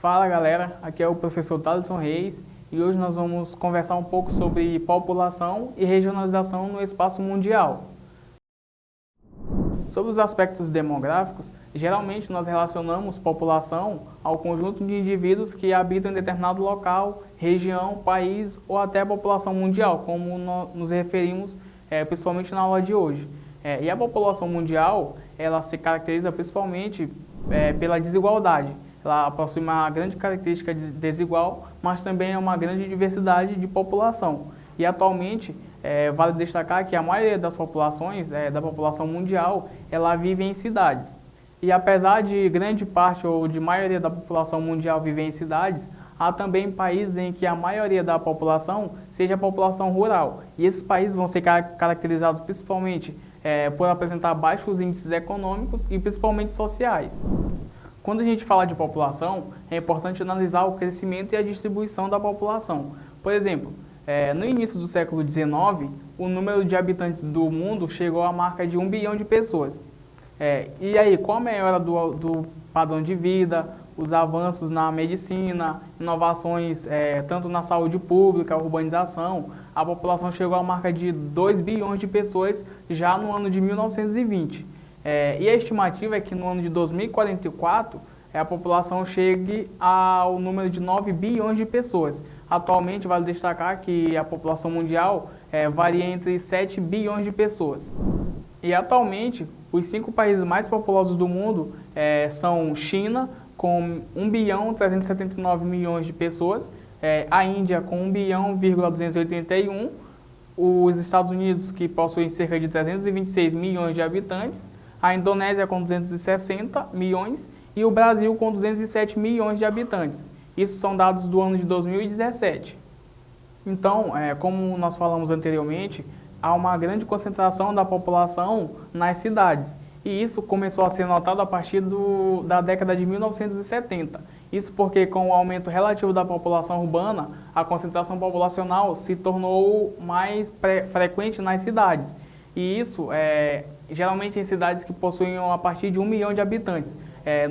Fala galera, aqui é o professor Thaleson Reis e hoje nós vamos conversar um pouco sobre população e regionalização no espaço mundial. Sobre os aspectos demográficos, geralmente nós relacionamos população ao conjunto de indivíduos que habitam em determinado local, região, país ou até a população mundial, como nos referimos principalmente na aula de hoje. E a população mundial, ela se caracteriza principalmente pela desigualdade. Ela possui uma grande característica desigual, mas também é uma grande diversidade de população. E atualmente, vale destacar que a maioria das populações, da população mundial, ela vive em cidades. E apesar de grande parte ou de maioria da população mundial viver em cidades, há também países em que a maioria da população seja a população rural. E esses países vão ser caracterizados principalmente por apresentar baixos índices econômicos e principalmente sociais. Quando a gente fala de população, é importante analisar o crescimento e a distribuição da população. Por exemplo, no início do século XIX, o número de habitantes do mundo chegou à marca de 1 bilhão de pessoas. E aí, com a melhora do padrão de vida, os avanços na medicina, inovações tanto na saúde pública, urbanização, a população chegou à marca de 2 bilhões de pessoas já no ano de 1920. E a estimativa é que no ano de 2044 a população chegue ao número de 9 bilhões de pessoas. Atualmente, vale destacar que a população mundial varia entre 7 bilhões de pessoas. E atualmente, os 5 países mais populosos do mundo são China, com 1 bilhão 379 milhões de pessoas, a Índia com 1 bilhão,281, os Estados Unidos, que possuem cerca de 326 milhões de habitantes, a Indonésia com 260 milhões e o Brasil com 207 milhões de habitantes. Isso são dados do ano de 2017. Então, como nós falamos anteriormente, há uma grande concentração da população nas cidades. E isso começou a ser notado a partir da década de 1970. Isso porque, com o aumento relativo da população urbana, a concentração populacional se tornou mais frequente nas cidades. E isso geralmente em cidades que possuíam a partir de 1 milhão de habitantes.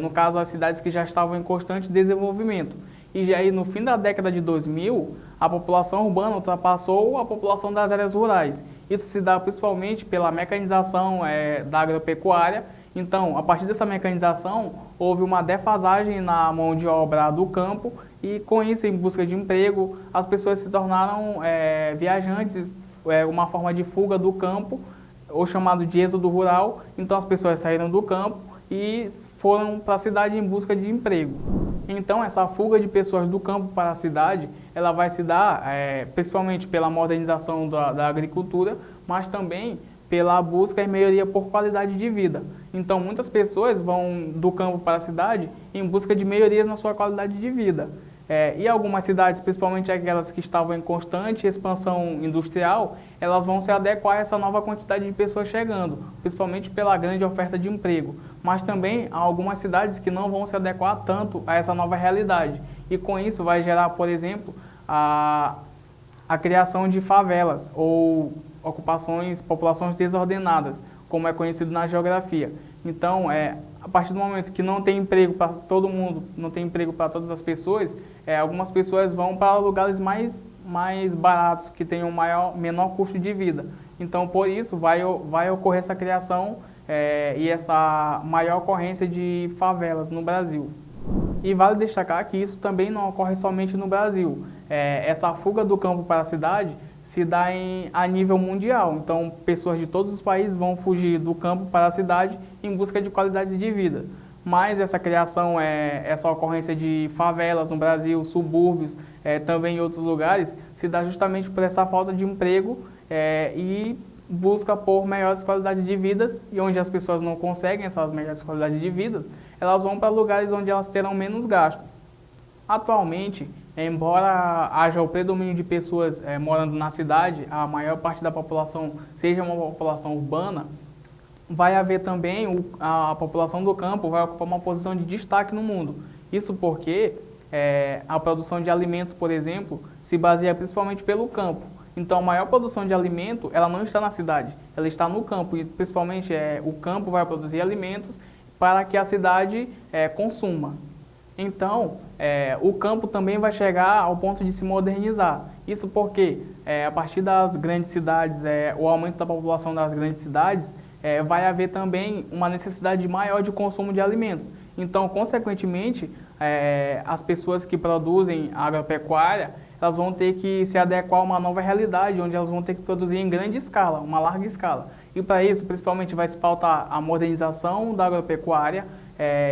No caso, as cidades que já estavam em constante desenvolvimento. E já aí, no fim da década de 2000, a população urbana ultrapassou a população das áreas rurais. Isso se dá principalmente pela mecanização da agropecuária. Então, a partir dessa mecanização, houve uma defasagem na mão de obra do campo e, com isso, em busca de emprego, as pessoas se tornaram viajantes, uma forma de fuga do campo, ou chamado de êxodo rural. Então, as pessoas saíram do campo e foram para a cidade em busca de emprego. Então, essa fuga de pessoas do campo para a cidade, ela vai se dar principalmente pela modernização da agricultura, mas também pela busca e melhoria por qualidade de vida. Então, muitas pessoas vão do campo para a cidade em busca de melhorias na sua qualidade de vida. E algumas cidades, principalmente aquelas que estavam em constante expansão industrial, elas vão se adequar a essa nova quantidade de pessoas chegando, principalmente pela grande oferta de emprego. Mas também há algumas cidades que não vão se adequar tanto a essa nova realidade. E com isso vai gerar, por exemplo, a criação de favelas ou populações desordenadas, como é conhecido na geografia. Então, a partir do momento que não tem emprego para todo mundo, não tem emprego para todas as pessoas, algumas pessoas vão para lugares mais baratos, que tenham menor custo de vida. Então, por isso, vai ocorrer essa criação e essa maior ocorrência de favelas no Brasil. E vale destacar que isso também não ocorre somente no Brasil. Essa fuga do campo para a cidade se dá a nível mundial. Então, pessoas de todos os países vão fugir do campo para a cidade em busca de qualidade de vida. Mas essa criação, essa ocorrência de favelas no Brasil, subúrbios, também em outros lugares, se dá justamente por essa falta de emprego e busca por melhores qualidades de vida, e onde as pessoas não conseguem essas melhores qualidades de vida, elas vão para lugares onde elas terão menos gastos. Atualmente, embora haja o predomínio de pessoas morando na cidade, a maior parte da população seja uma população urbana, vai haver também a população do campo vai ocupar uma posição de destaque no mundo. Isso porque a produção de alimentos, por exemplo, se baseia principalmente pelo campo. Então, a maior produção de alimento, ela não está na cidade, ela está no campo. E, principalmente, o campo vai produzir alimentos para que a cidade consuma. Então, o campo também vai chegar ao ponto de se modernizar. Isso porque, a partir das grandes cidades, o aumento da população das grandes cidades, vai haver também uma necessidade maior de consumo de alimentos. Então, consequentemente, as pessoas que produzem agropecuária, elas vão ter que se adequar a uma nova realidade, onde elas vão ter que produzir em grande escala, uma larga escala. E para isso, principalmente, vai se pautar a modernização da agropecuária,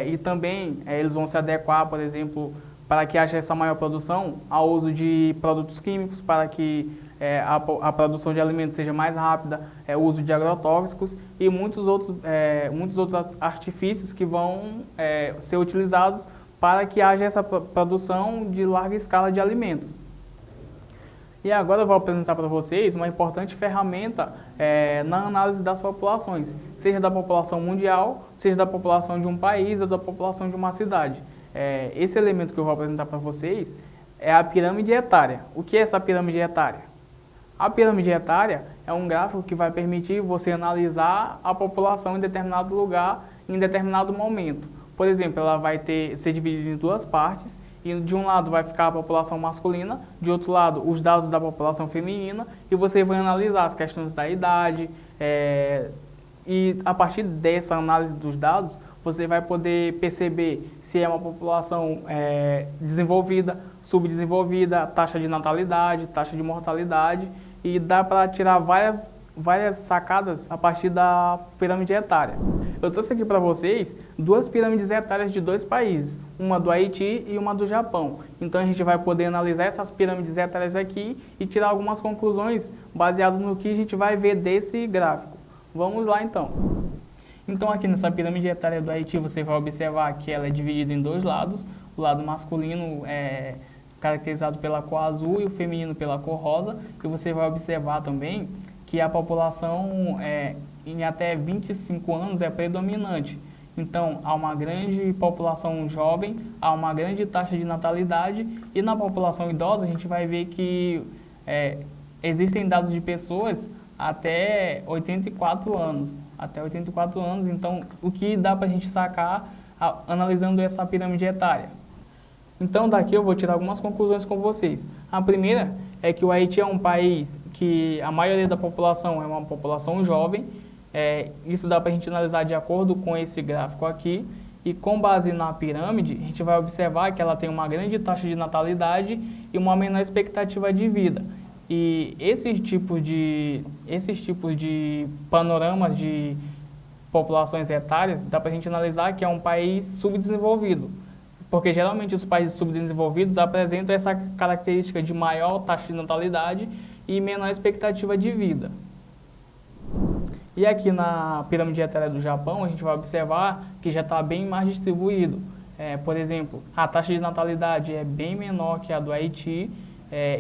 e também eles vão se adequar, por exemplo, para que haja essa maior produção, ao uso de produtos químicos, para que a produção de alimentos seja mais rápida, o uso de agrotóxicos e muitos outros artifícios que vão ser utilizados para que haja essa produção de larga escala de alimentos. E agora eu vou apresentar para vocês uma importante ferramenta na análise das populações, seja da população mundial, seja da população de um país ou da população de uma cidade. Esse elemento que eu vou apresentar para vocês é a pirâmide etária. O que é essa pirâmide etária? A pirâmide etária é um gráfico que vai permitir você analisar a população em determinado lugar, em determinado momento. Por exemplo, ela vai ser dividida em duas partes, e de um lado vai ficar a população masculina, de outro lado os dados da população feminina, e você vai analisar as questões da idade, e a partir dessa análise dos dados, você vai poder perceber se é uma população desenvolvida, subdesenvolvida, taxa de natalidade, taxa de mortalidade, e dá para tirar várias sacadas a partir da pirâmide etária. Eu trouxe aqui para vocês duas pirâmides etárias de dois países, uma do Haiti e uma do Japão. Então a gente vai poder analisar essas pirâmides etárias aqui e tirar algumas conclusões baseadas no que a gente vai ver desse gráfico. Vamos lá então. Então aqui nessa pirâmide etária do Haiti você vai observar que ela é dividida em dois lados. O lado masculino é caracterizado pela cor azul e o feminino pela cor rosa. E você vai observar também que a população em até 25 anos é predominante. Então, há uma grande população jovem, há uma grande taxa de natalidade, e na população idosa a gente vai ver que existem dados de pessoas até 84 anos. Até 84 anos, então, o que dá para a gente sacar analisando essa pirâmide etária? Então, daqui eu vou tirar algumas conclusões com vocês. A primeira é que o Haiti é um país que a maioria da população é uma população jovem. Isso dá para a gente analisar de acordo com esse gráfico aqui. E com base na pirâmide, a gente vai observar que ela tem uma grande taxa de natalidade e uma menor expectativa de vida. E esses tipos de panoramas de populações etárias, dá para a gente analisar que é um país subdesenvolvido. Porque geralmente os países subdesenvolvidos apresentam essa característica de maior taxa de natalidade e menor expectativa de vida. E aqui na pirâmide etária do Japão, a gente vai observar que já está bem mais distribuído. Por exemplo, a taxa de natalidade é bem menor que a do Haiti,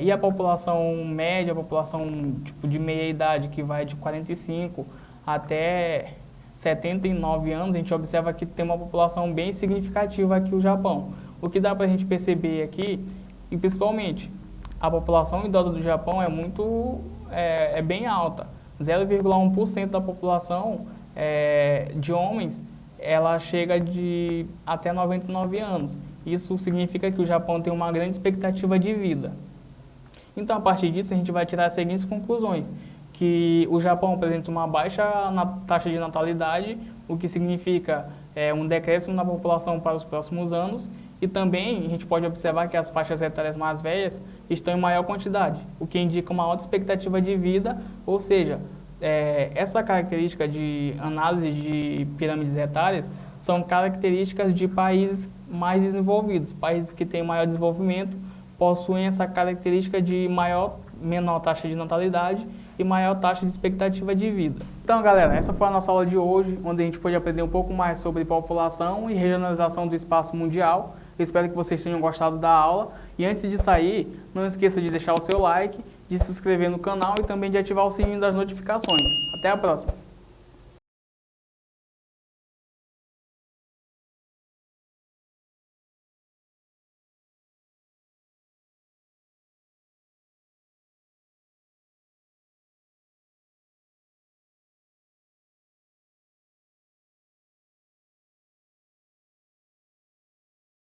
e a população média, a população tipo, de meia idade, que vai de 45 até 79 anos, a gente observa que tem uma população bem significativa aqui no Japão. O que dá para a gente perceber aqui, e principalmente, a população idosa do Japão é bem alta. 0,1% da população de homens, ela chega de até 99 anos. Isso significa que o Japão tem uma grande expectativa de vida. Então, a partir disso, a gente vai tirar as seguintes conclusões. Que o Japão apresenta uma baixa taxa de natalidade, o que significa um decréscimo na população para os próximos anos, e também a gente pode observar que as faixas etárias mais velhas estão em maior quantidade, o que indica uma alta expectativa de vida, ou seja, essa característica de análise de pirâmides etárias são características de países mais desenvolvidos. Países que têm maior desenvolvimento possuem essa característica de menor taxa de natalidade e maior taxa de expectativa de vida. Então, galera, essa foi a nossa aula de hoje, onde a gente pôde aprender um pouco mais sobre população e regionalização do espaço mundial. Eu espero que vocês tenham gostado da aula. E antes de sair, não esqueça de deixar o seu like, de se inscrever no canal e também de ativar o sininho das notificações. Até a próxima!